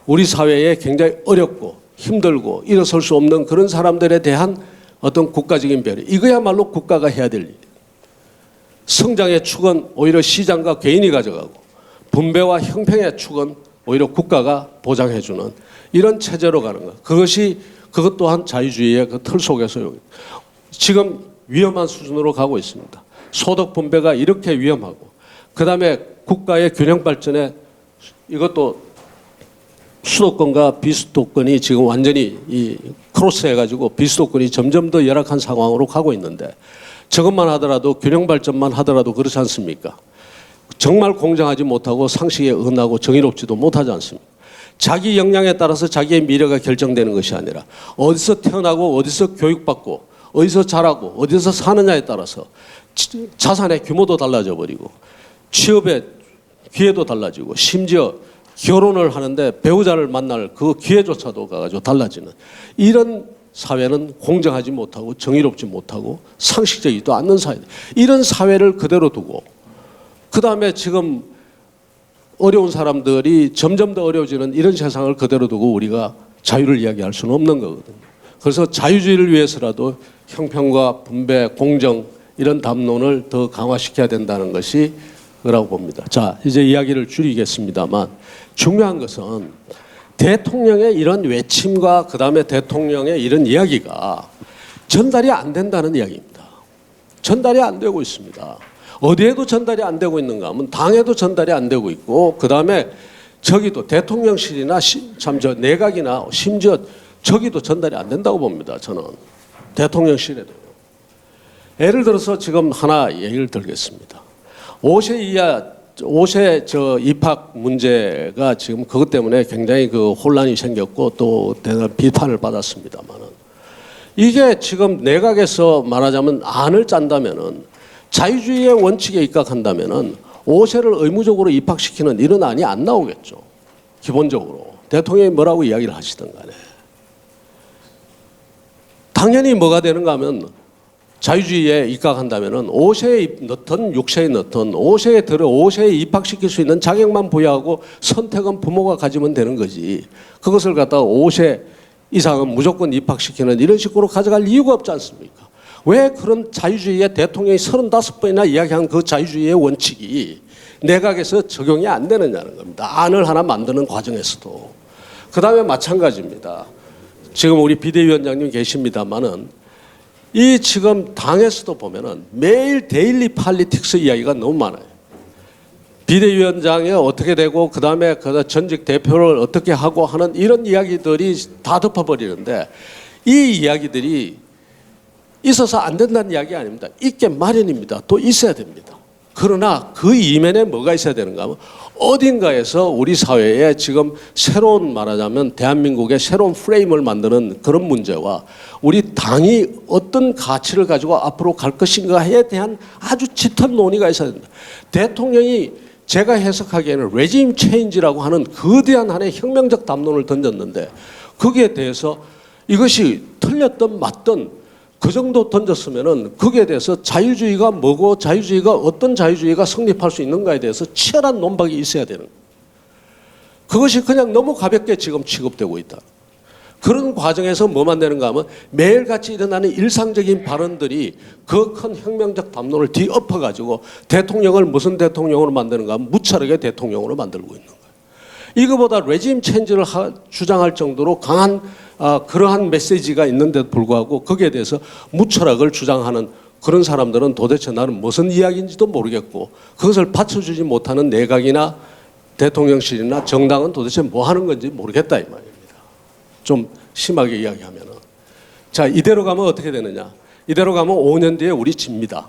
S1: 우리 사회에 굉장히 어렵고 힘들고 일어설 수 없는 그런 사람들에 대한 어떤 국가적인 배려, 이거야말로 국가가 해야 될 일이에요. 성장의 축은 오히려 시장과 개인이 가져가고 분배와 형평의 축은 오히려 국가가 보장해주는 이런 체제로 가는 것. 그것 또한 자유주의의 그 틀 속에서 지금 위험한 수준으로 가고 있습니다. 소득 분배가 이렇게 위험하고 그다음에 국가의 균형 발전에 이것도 수도권과 비수도권이 지금 완전히 크로스해가지고 비수도권이 점점 더 열악한 상황으로 가고 있는데 저것만 하더라도 균형 발전만 하더라도 그렇지 않습니까? 정말 공정하지 못하고 상식에 어긋나고 정의롭지도 못하지 않습니까? 자기 역량에 따라서 자기의 미래가 결정되는 것이 아니라 어디서 태어나고 어디서 교육받고 어디서 자라고 어디서 사느냐에 따라서 자산의 규모도 달라져 버리고 취업의 기회도 달라지고 심지어 결혼을 하는데 배우자를 만날 그 기회조차도 가지고 달라지는 이런 사회는 공정하지 못하고 정의롭지 못하고 상식적이지도 않는 사회. 이런 사회를 그대로 두고 그다음에 지금 어려운 사람들이 점점 더 어려워지는 이런 세상을 그대로 두고 우리가 자유를 이야기할 수는 없는 거거든요. 그래서 자유주의를 위해서라도 형평과 분배, 공정 이런 담론을 더 강화시켜야 된다는 것이 그라고 봅니다. 자, 이제 이야기를 줄이겠습니다만 중요한 것은 대통령의 이런 외침과 그다음에 대통령의 이런 이야기가 전달이 안 된다는 이야기입니다. 전달이 안 되고 있습니다. 어디에도 전달이 안 되고 있는가 하면 당에도 전달이 안 되고 있고 그다음에 저기도 대통령실이나 내각이나 심지어 저기도 전달이 안 된다고 봅니다. 저는 대통령실에도요. 예를 들어서 지금 하나 얘기를 들겠습니다. 5세 이하 5세 입학 문제가 지금 그것 때문에 굉장히 그 혼란이 생겼고 또 대단한 비판을 받았습니다만은 이게 지금 내각에서 말하자면 안을 짠다면은 자유주의의 원칙에 입각한다면은 5세를 의무적으로 입학시키는 이런 안이 안 나오겠죠. 기본적으로 대통령이 뭐라고 이야기를 하시든 간에 당연히 뭐가 되는가 하면 자유주의에 입각한다면은 5세에 넣든 6세에 넣든 5세에 입학시킬 수 있는 자격만 부여하고 선택은 부모가 가지면 되는 거지. 그것을 갖다가 5세 이상은 무조건 입학시키는 이런 식으로 가져갈 이유가 없지 않습니까? 왜 그런 자유주의에 대통령이 35번이나 이야기한 그 자유주의의 원칙이 내각에서 적용이 안 되느냐는 겁니다. 안을 하나 만드는 과정에서도. 그 다음에 마찬가지입니다. 지금 우리 비대위원장님 계십니다만은 이 지금 당에서도 보면은 매일 데일리 팔리틱스 이야기가 너무 많아요. 비대위원장이 어떻게 되고 그다음에 그 전직 대표를 어떻게 하고 하는 이런 이야기들이 다 덮어버리는데 이 이야기들이 있어서 안 된다는 이야기 아닙니다. 있게 마련입니다. 또 있어야 됩니다. 그러나 그 이면에 뭐가 있어야 되는가 하면 어딘가에서 우리 사회에 지금 새로운 말하자면 대한민국의 새로운 프레임을 만드는 그런 문제와 우리 당이 어떤 가치를 가지고 앞으로 갈 것인가에 대한 아주 짙은 논의가 있어야 됩니다. 대통령이 제가 해석하기에는 레짐 체인지라고 하는 거대한 하나의 혁명적 담론을 던졌는데 거기에 대해서 이것이 틀렸든 맞든 그 정도 던졌으면은 거기에 대해서 자유주의가 뭐고 자유주의가 어떤 자유주의가 성립할 수 있는가에 대해서 치열한 논박이 있어야 되는 거예요. 그것이 그냥 너무 가볍게 지금 취급되고 있다. 그런 과정에서 뭐만 되는가 하면 매일같이 일어나는 일상적인 발언들이 그 큰 혁명적 담론을 뒤엎어가지고 대통령을 무슨 대통령으로 만드는가 하면 무차르게 대통령으로 만들고 있는 거예요. 이거보다 레짐 체인지를 주장할 정도로 강한 그러한 메시지가 있는데도 불구하고 거기에 대해서 무철학을 주장하는 그런 사람들은 도대체 나는 무슨 이야기인지도 모르겠고 그것을 받쳐주지 못하는 내각이나 대통령실이나 정당은 도대체 뭐 하는 건지 모르겠다 이 말입니다. 좀 심하게 이야기하면은. 자, 이대로 가면 어떻게 되느냐. 이대로 가면 5년 뒤에 우리 집니다.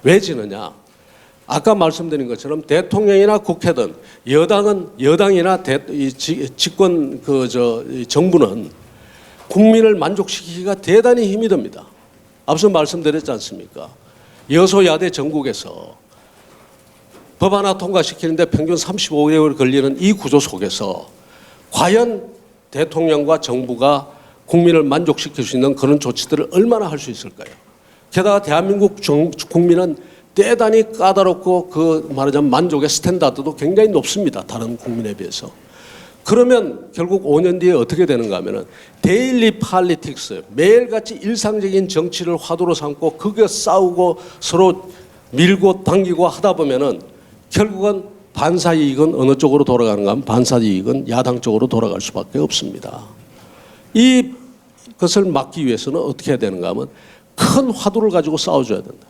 S1: 왜 지느냐. 아까 말씀드린 것처럼 대통령이나 국회든 여당이나 집권 정부는 국민을 만족시키기가 대단히 힘이 듭니다. 앞서 말씀드렸지 않습니까? 여소야대 전국에서 법 하나 통과시키는데 평균 35개월 걸리는 이 구조 속에서 과연 대통령과 정부가 국민을 만족시킬 수 있는 그런 조치들을 얼마나 할 수 있을까요? 게다가 대한민국 국민은 대단히 까다롭고 그 말하자면 만족의 스탠다드도 굉장히 높습니다. 다른 국민에 비해서. 그러면 결국 5년 뒤에 어떻게 되는가 하면은 데일리 팔리틱스, 매일같이 일상적인 정치를 화두로 삼고 그거 싸우고 서로 밀고 당기고 하다 보면은 결국은 반사 이익은 어느 쪽으로 돌아가는가 하면 반사 이익은 야당 쪽으로 돌아갈 수밖에 없습니다. 이것을 막기 위해서는 어떻게 해야 되는가 하면 큰 화두를 가지고 싸워줘야 된다.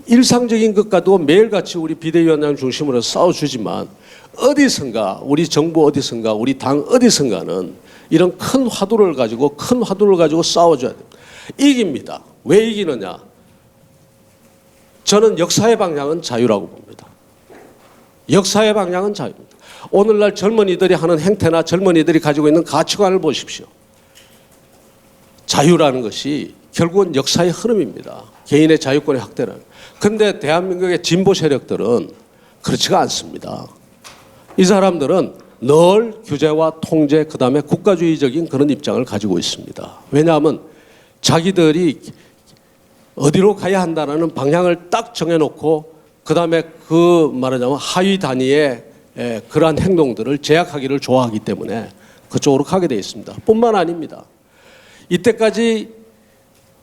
S1: 일상적인 것과도 매일같이 우리 비대위원장 중심으로 싸워주지만 어디선가 우리 정부 어디선가 우리 당 어디선가는 이런 큰 화두를 가지고 싸워줘야 됩니다. 이깁니다. 왜 이기느냐. 저는 역사의 방향은 자유라고 봅니다. 역사의 방향은 자유입니다. 오늘날 젊은이들이 하는 행태나 젊은이들이 가지고 있는 가치관을 보십시오. 자유라는 것이 결국은 역사의 흐름입니다. 개인의 자유권의 확대는. 그런데 대한민국의 진보 세력들은 그렇지가 않습니다. 이 사람들은 늘 규제와 통제 그다음에 국가주의적인 그런 입장을 가지고 있습니다. 왜냐하면 자기들이 어디로 가야 한다는 방향을 딱 정해놓고 그다음에 그 말하자면 하위 단위의 그러한 행동들을 제약하기를 좋아하기 때문에 그쪽으로 가게 되어 있습니다. 뿐만 아닙니다. 이때까지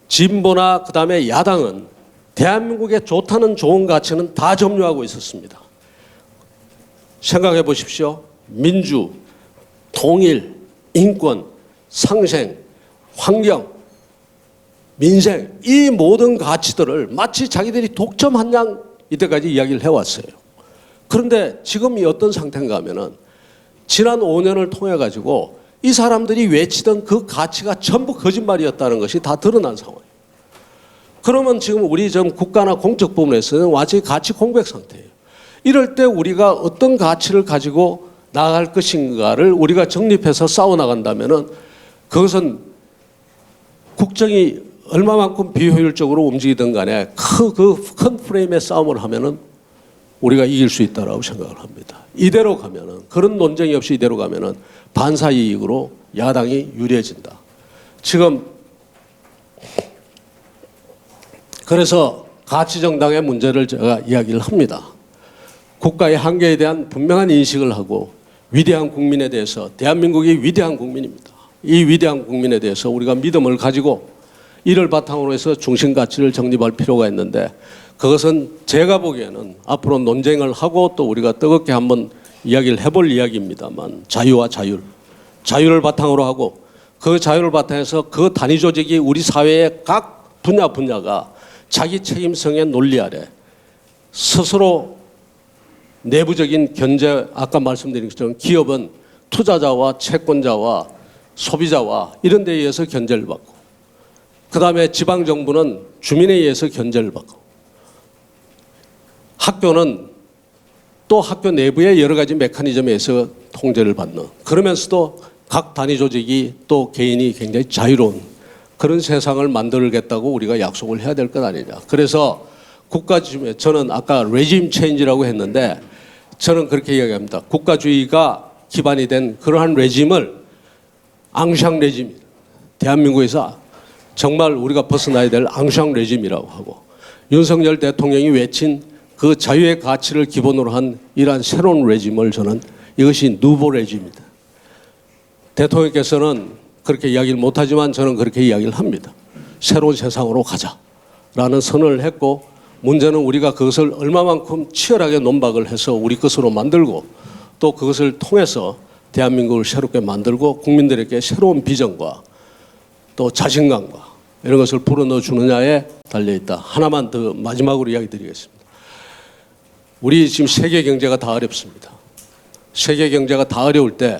S1: 진보나 그다음에 야당은 대한민국에 좋다는 좋은 가치는 다 점유하고 있었습니다. 생각해 보십시오. 민주, 통일, 인권, 상생, 환경, 민생 이 모든 가치들을 마치 자기들이 독점한 양 이때까지 이야기를 해왔어요. 그런데 지금이 어떤 상태인가 하면은 지난 5년을 통해 가지고 이 사람들이 외치던 그 가치가 전부 거짓말이었다는 것이 다 드러난 상황이에요. 그러면 지금 우리 좀 국가나 공적 부문에서는 완전히 가치 공백 상태예요. 이럴 때 우리가 어떤 가치를 가지고 나아갈 것인가를 우리가 정립해서 싸워나간다면은 그것은 국정이 얼마만큼 비효율적으로 움직이든 간에 그 큰 프레임의 싸움을 하면은 우리가 이길 수 있다라고 생각을 합니다. 이대로 가면은 그런 논쟁이 없이 이대로 가면은 반사 이익으로 야당이 유리해진다. 지금 그래서 가치정당의 문제를 제가 이야기를 합니다. 국가의 한계에 대한 분명한 인식을 하고 위대한 국민에 대해서 대한민국이 위대한 국민입니다. 이 위대한 국민에 대해서 우리가 믿음을 가지고 이를 바탕으로 해서 중심가치를 정립할 필요가 있는데 그것은 제가 보기에는 앞으로 논쟁을 하고 또 우리가 뜨겁게 한번 이야기를 해볼 이야기입니다만 자유와 자유를 바탕으로 하고 그 자유를 바탕해서 그 단위 조직이 우리 사회의 각 분야가 자기 책임성의 논리 아래 스스로 내부적인 견제 아까 말씀드린 것처럼 기업은 투자자와 채권자와 소비자와 이런 데에 의해서 견제를 받고 그다음에 지방정부는 주민에 의해서 견제를 받고 학교는 또 학교 내부의 여러 가지 메커니즘에 의해서 통제를 받는 그러면서도 각 단위 조직이 또 개인이 굉장히 자유로운 그런 세상을 만들겠다고 우리가 약속을 해야 될 것 아니냐. 그래서 국가 중에 저는 아까 레짐 체인지라고 했는데 저는 그렇게 이야기합니다. 국가주의가 기반이 된 그러한 레짐을 앙샹 레짐, 대한민국에서 정말 우리가 벗어나야 될 앙샹 레짐이라고 하고, 윤석열 대통령이 외친 그 자유의 가치를 기본으로 한 이러한 새로운 레짐을 저는 이것이 누보 레짐이다. 대통령께서는 그렇게 이야기를 못하지만 저는 그렇게 이야기를 합니다. 새로운 세상으로 가자라는 선언을 했고, 문제는 우리가 그것을 얼마만큼 치열하게 논박을 해서 우리 것으로 만들고 또 그것을 통해서 대한민국을 새롭게 만들고 국민들에게 새로운 비전과 또 자신감과 이런 것을 불어넣어 주느냐에 달려있다. 하나만 더 마지막으로 이야기 드리겠습니다. 우리 지금 세계 경제가 다 어렵습니다. 세계 경제가 다 어려울 때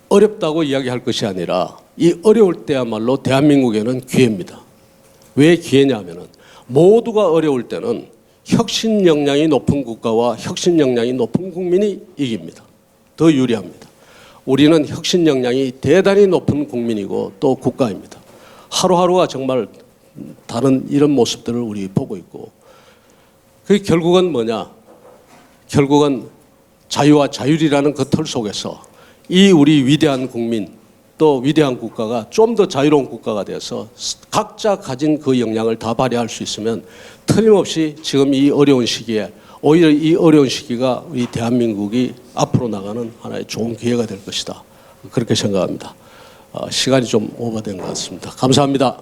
S1: 어렵다고 이야기할 것이 아니라 이 어려울 때야말로 대한민국에는 기회입니다. 왜 기회냐면은 모두가 어려울 때는 혁신 역량이 높은 국가와 혁신 역량이 높은 국민이 이깁니다. 더 유리합니다. 우리는 혁신 역량이 대단히 높은 국민이고 또 국가입니다. 하루하루가 정말 다른 이런 모습들을 우리 보고 있고, 그게 결국은 뭐냐? 결국은 자유와 자율이라는 그 틀 속에서 이 우리 위대한 국민 또 위대한 국가가 좀 더 자유로운 국가가 돼서 각자 가진 그 역량을 다 발휘할 수 있으면 틀림없이 지금 이 어려운 시기에 오히려 이 어려운 시기가 우리 대한민국이 앞으로 나가는 하나의 좋은 기회가 될 것이다. 그렇게 생각합니다. 시간이 좀 오버된 것 같습니다. 감사합니다.